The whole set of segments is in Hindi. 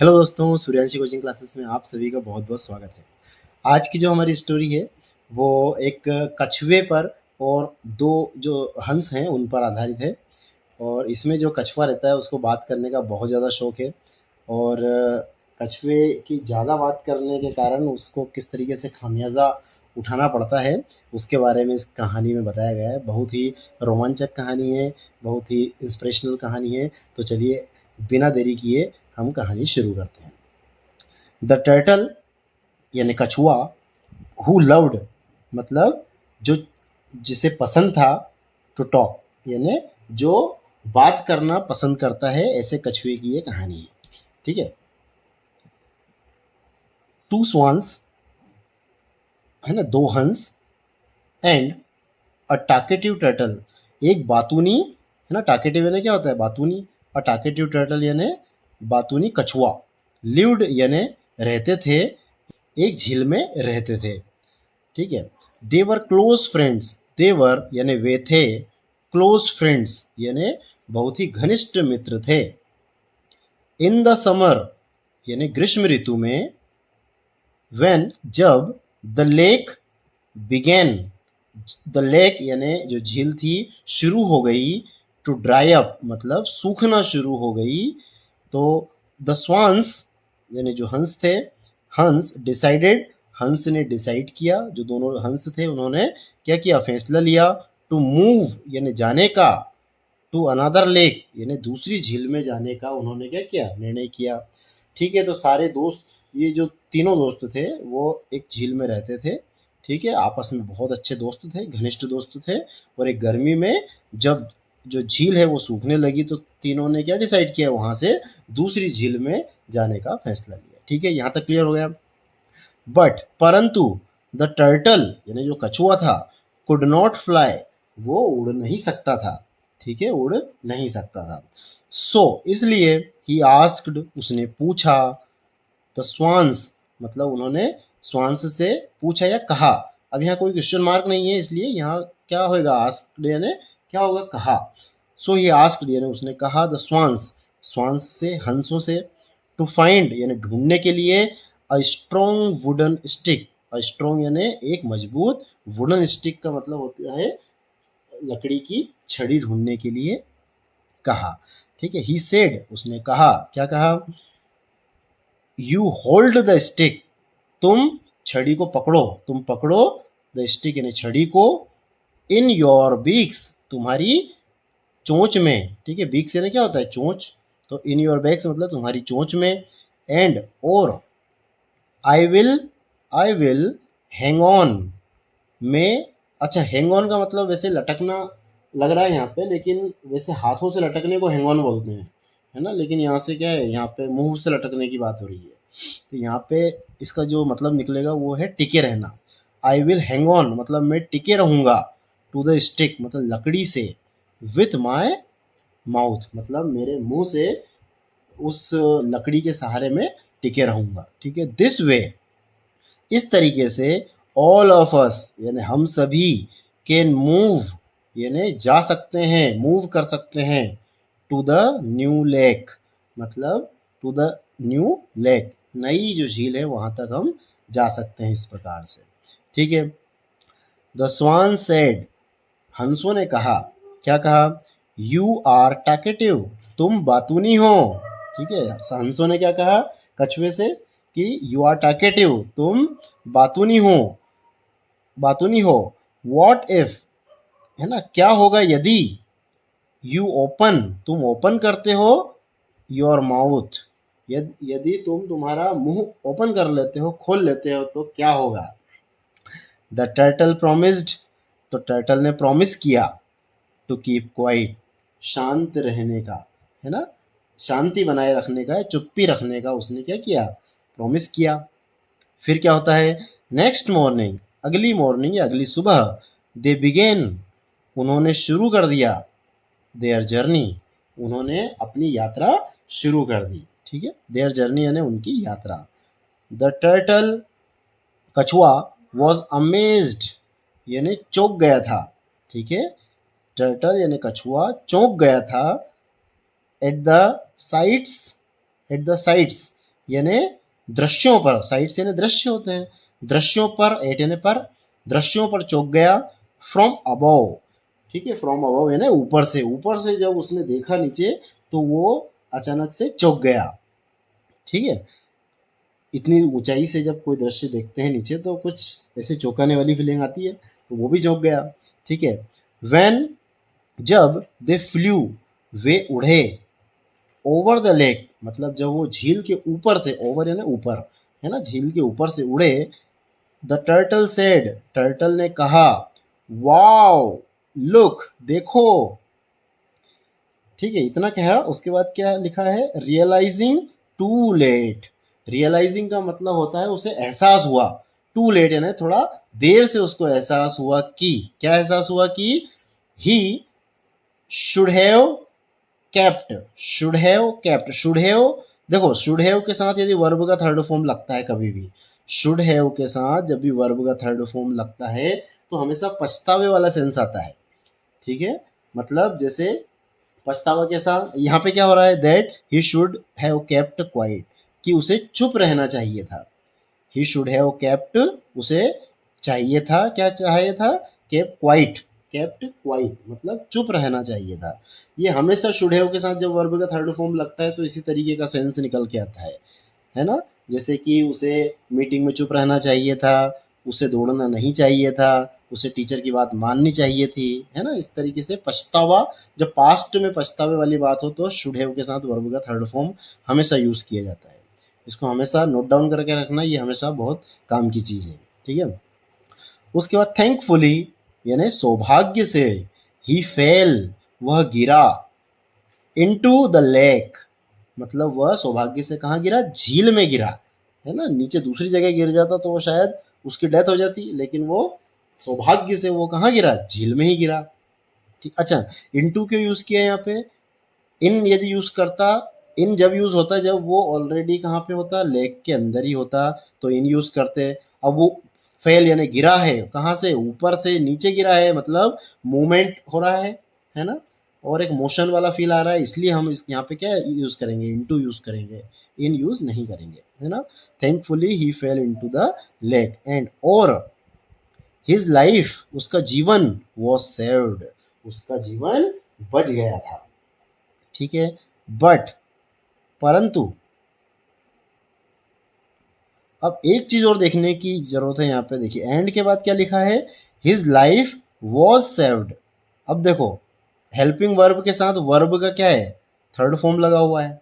हेलो दोस्तों, सूर्यांशी कोचिंग क्लासेस में आप सभी का बहुत बहुत स्वागत है। आज की जो हमारी स्टोरी है वो एक कछुए पर और दो जो हंस हैं उन पर आधारित है। और इसमें जो कछुआ रहता है उसको बात करने का बहुत ज़्यादा शौक है। और कछुए की ज़्यादा बात करने के कारण उसको किस तरीके से खामियाजा उठाना पड़ता है उसके बारे में इस कहानी में बताया गया है। बहुत ही रोमांचक कहानी है, बहुत ही इंस्पिरेशनल कहानी है। तो चलिए बिना देरी किए हम कहानी शुरू करते हैं। द टर्टल यानी कछुआ, हु लव्ड मतलब जो जिसे पसंद था, टू टॉक यानी जो बात करना पसंद करता है, ऐसे कछुए की ये कहानी है। ठीक है। टू स्वान्स है ना, दो हंस, एंड अ टाकेटिव टर्टल, एक बातूनी है ना। टाकेटिव यानी क्या होता है? बातूनी। अ टाकेटिव टर्टल यानी बातूनी कछुआ। लिव्ड यानी रहते थे, एक झील में रहते थे। ठीक है। देवर क्लोज फ्रेंड्स, देवर यानी वे थे, क्लोज फ्रेंड्स यानी बहुत ही घनिष्ठ मित्र थे। इन द समर यानी ग्रीष्म ऋतु में, व्हेन जब, the lake began, the lake यानी जो झील थी शुरू हो गई, टू ड्राई अप मतलब सूखना शुरू हो गई, तो द स्वान्स यानी जो हंस थे, हंस डिसाइडेड, हंस ने डिसाइड किया, जो दोनों हंस थे उन्होंने क्या किया? फैसला लिया, टू मूव यानी जाने का, टू अनदर लेक यानी दूसरी झील में जाने का उन्होंने क्या किया? निर्णय किया। ठीक है। तो सारे दोस्त, ये जो तीनों दोस्त थे वो एक झील में रहते थे। ठीक है। आपस में बहुत अच्छे दोस्त थे, घनिष्ठ दोस्त थे। और एक गर्मी में जब जो झील है वो सूखने लगी तो तीनों ने क्या डिसाइड किया? वहां से दूसरी झील में जाने का फैसला लिया। ठीक है, यहाँ तक क्लियर हो गया। बट परंतु द टर्टल यानी जो कछुआ था, कुड नॉट फ्लाई, वो उड़ नहीं सकता था। ठीक है, उड़ नहीं सकता था। सो इसलिए ही आस्क्ड, उसने पूछा, द स्वान्स मतलब उन्होंने स्वान्स से पूछा या कहा। अब यहाँ कोई क्वेश्चन मार्क नहीं है, इसलिए यहाँ क्या होगा? आस्क्ड यानी क्या होगा? कहा। सो ही आस्क्ड यानी उसने कहा, द स्वान्स, स्वान्स से, हंसों से, टू फाइंड यानी ढूंढने के लिए, a strong wooden stick, a strong यानी एक मजबूत, वुडन स्टिक का मतलब होता है लकड़ी की छड़ी, ढूंढने के लिए कहा। ठीक है। ही सेड उसने कहा, क्या कहा? यू होल्ड द स्टिक, तुम छड़ी को पकड़ो, तुम पकड़ो द स्टिक यानी छड़ी को, इन योर बीक्स तुम्हारी चोंच में। ठीक है, बीक्स यानी क्या होता है? चोंच। तो इन योर बैग्स मतलब तुम्हारी चोंच में, एंड और I will, I will hang on में। अच्छा, हैंग ऑन का मतलब वैसे लटकना लग रहा है यहाँ पे, लेकिन वैसे हाथों से लटकने को हैंग ऑन बोलते हैं, है ना। लेकिन यहाँ से क्या है? यहाँ पे मुंह से लटकने की बात हो रही है। तो यहाँ पे इसका जो मतलब निकलेगा वो है टिके रहना। आई विल हैंग ऑन मतलब मैं टिके रहूंगा, टू द स्टिक मतलब लकड़ी से, विथ माई माउथ मतलब मेरे मुंह से उस लकड़ी के सहारे में टिके रहूंगा। ठीक है। दिस वे इस तरीके से, ऑल ऑफ अस यानी हम सभी, कैन मूव यानी जा सकते हैं, मूव कर सकते हैं, टू द न्यू लेक मतलब टू द न्यू लेक, नई जो झील है वहां तक हम जा सकते हैं इस प्रकार से। ठीक है। द स्वान सेड, हंसों ने कहा, क्या कहा? यू आर टैकेटिव, तुम बातूनी हो। ठीक है। हंसों ने क्या कहा कछुए से? कि यू आर टैकेटिव, तुम बातूनी हो, बातूनी हो। वॉट इफ है ना, क्या होगा यदि, यू ओपन तुम ओपन करते हो, योर माउथ यदि तुम तुम्हारा मुंह ओपन कर लेते हो, खोल लेते हो, तो क्या होगा? द टर्टल प्रोमिस्ड, तो टर्टल ने प्रॉमिस किया, टू कीप क्वाइट शांत रहने का, है ना, शांति बनाए रखने का, चुप्पी रखने का उसने क्या किया? प्रॉमिस किया। फिर क्या होता है? नेक्स्ट मॉर्निंग अगली मॉर्निंग या अगली सुबह, दे बिगेन उन्होंने शुरू कर दिया, देयर जर्नी उन्होंने अपनी यात्रा शुरू कर दी। ठीक है। देयर जर्नी यानी उनकी यात्रा। द टर्टल कछुआ वॉज अमेज्ड यानी चौंक गया था। ठीक है। टर्टल यानी कछुआ चौंक गया था, at the sites, at the sites यानी दृश्यों पर, साइट्स यानी दृश्य होते हैं, दृश्यों पर, एट यानी पर, दृश्यों पर चौंक गया, फ्रॉम अबव, ठीक है, फ्रॉम अबव यानी ऊपर से, ऊपर से जब उसने देखा नीचे तो वो अचानक से चौंक गया, ठीक है। इतनी ऊंचाई से जब कोई दृश्य देखते हैं नीचे तो कुछ ऐसे चौंकाने वाली फीलिंग आती है, तो वो भी चौंक गया, ठीक है। व्हेन, जब, दे फ्लू, वे उड़े, ओवर द लेक, मतलब जब वो झील के ऊपर से, ओवर यानी ऊपर, है ना, झील के ऊपर से उड़े, द टर्टल सेड, टर्टल ने कहा, वाओ, लुक, देखो, ठीक है, इतना कहा। उसके बाद क्या लिखा है, रियलाइजिंग टू लेट, रियलाइजिंग का मतलब होता है उसे एहसास हुआ, टू लेट यानी थोड़ा देर से उसको एहसास हुआ कि, क्या एहसास हुआ कि, he should have kept, should have kept, should have, देखो शुड हैव के साथ यदि वर्ब का थर्ड फॉर्म लगता है कभी भी, शुड हैव के साथ जब भी वर्ब का थर्ड फॉर्म लगता है तो हमेशा पछतावे वाला सेंस आता है, ठीक है। मतलब जैसे पछतावा के साथ यहाँ पे क्या हो रहा है, that he should have kept quite, कि उसे चुप रहना चाहिए था, ही शुड हैव केप्ट, उसे चाहिए था, क्या चाहिए था, केप क्वाइट, केप्ट क्वाइट मतलब चुप रहना चाहिए था। ये हमेशा शुड हैव के साथ जब वर्ब का थर्ड फॉर्म लगता है तो इसी तरीके का सेंस निकल के आता है ना। जैसे कि उसे मीटिंग में चुप रहना चाहिए था, उसे दौड़ना नहीं चाहिए था, उसे टीचर की बात माननी चाहिए थी, है ना। इस तरीके से पछतावा, जब पास्ट में पछतावे वाली बात हो तो शुड हैव के साथ वर्ब का थर्ड फॉर्म हमेशा यूज़ किया जाता है। इसको हमेशा नोट डाउन करके रखना, ये हमेशा बहुत काम की चीज़ है, ठीक है। उसके बाद थैंकफुली यानी सौभाग्य से, ही फेल, वह गिरा, इनटू द लेक, मतलब वह सौभाग्य से कहाँ गिरा, झील में गिरा, है ना। नीचे दूसरी जगह गिर जाता तो वो शायद उसकी डेथ हो जाती, लेकिन वो सौभाग्य से वो कहाँ गिरा, झील में ही गिरा, ठीक। अच्छा, इनटू क्यों यूज किया यहाँ पे, इन यदि यूज करता, इन जब यूज होता है जब वो ऑलरेडी कहाँ पे होता, लेक के अंदर ही होता, तो इन यूज करते। अब वो फेल यानी गिरा है, कहाँ से, ऊपर से नीचे गिरा है, मतलब मूवमेंट हो रहा है ना, और एक मोशन वाला फील आ रहा है, इसलिए हम इस यहाँ पे क्या यूज करेंगे, इनटू यूज करेंगे, इन यूज नहीं करेंगे, है ना। Thankfully he fail into the lake and, और हिज लाइफ, उसका जीवन, वॉज सेव्ड, उसका जीवन बच गया था, ठीक है। बट, परंतु, अब एक चीज और देखने की जरूरत है यहाँ पे, देखिए एंड के बाद क्या लिखा है, हिज लाइफ वॉज सेव्ड। अब देखो हेल्पिंग वर्ब के साथ वर्ब का क्या है, थर्ड फॉर्म लगा हुआ है,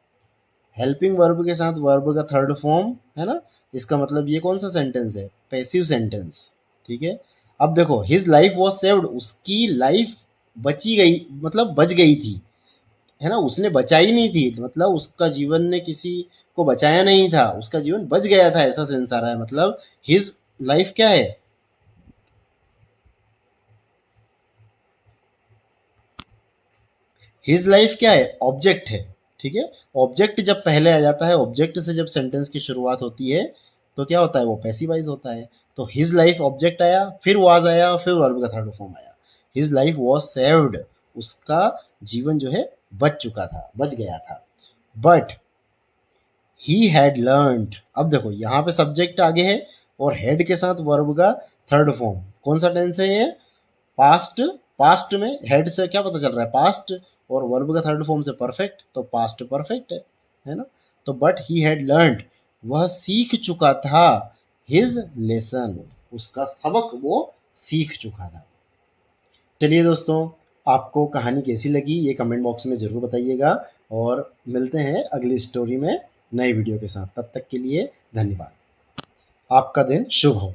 हेल्पिंग वर्ब के साथ वर्ब का थर्ड फॉर्म, है ना। इसका मतलब ये कौन सा सेंटेंस है, पैसिव सेंटेंस, ठीक है। अब देखो हिज लाइफ वॉज सेव्ड, उसकी लाइफ बची गई, मतलब बच गई थी, है ना, उसने बचाई नहीं थी, मतलब उसका जीवन ने किसी को बचाया नहीं था, उसका जीवन बच गया था, ऐसा सेंस आ रहा है। मतलब हिज लाइफ क्या है, हिज लाइफ क्या है, ऑब्जेक्ट है, ठीक है। ऑब्जेक्ट जब पहले आ जाता है, ऑब्जेक्ट से जब सेंटेंस की शुरुआत होती है तो क्या होता है, वो पैसिवाइज होता है। तो हिज लाइफ ऑब्जेक्ट आया, फिर वाज आया, फिर वर्ब का थर्ड फॉर्म आया, हिज लाइफ वॉज सेव्ड, उसका जीवन जो है बच चुका था, बच गया था। बट ही हैड लर्नड, अब देखो यहाँ पे सब्जेक्ट आगे है और हेड के साथ वर्ब का थर्ड फॉर्म, कौन सा टेंस है ये, पास्ट, पास्ट में हेड से क्या पता चल रहा है, पास्ट, और वर्ब का थर्ड फॉर्म से परफेक्ट, तो पास्ट परफेक्ट है ना। तो बट ही हैड लर्नड, वह सीख चुका था, हिज लेसन, उसका सबक वो सीख चुका था। चलिए दोस्तों, आपको कहानी कैसी लगी ये कमेंट बॉक्स में ज़रूर बताइएगा, और मिलते हैं अगली स्टोरी में नई वीडियो के साथ। तब तक के लिए धन्यवाद। आपका दिन शुभ हो।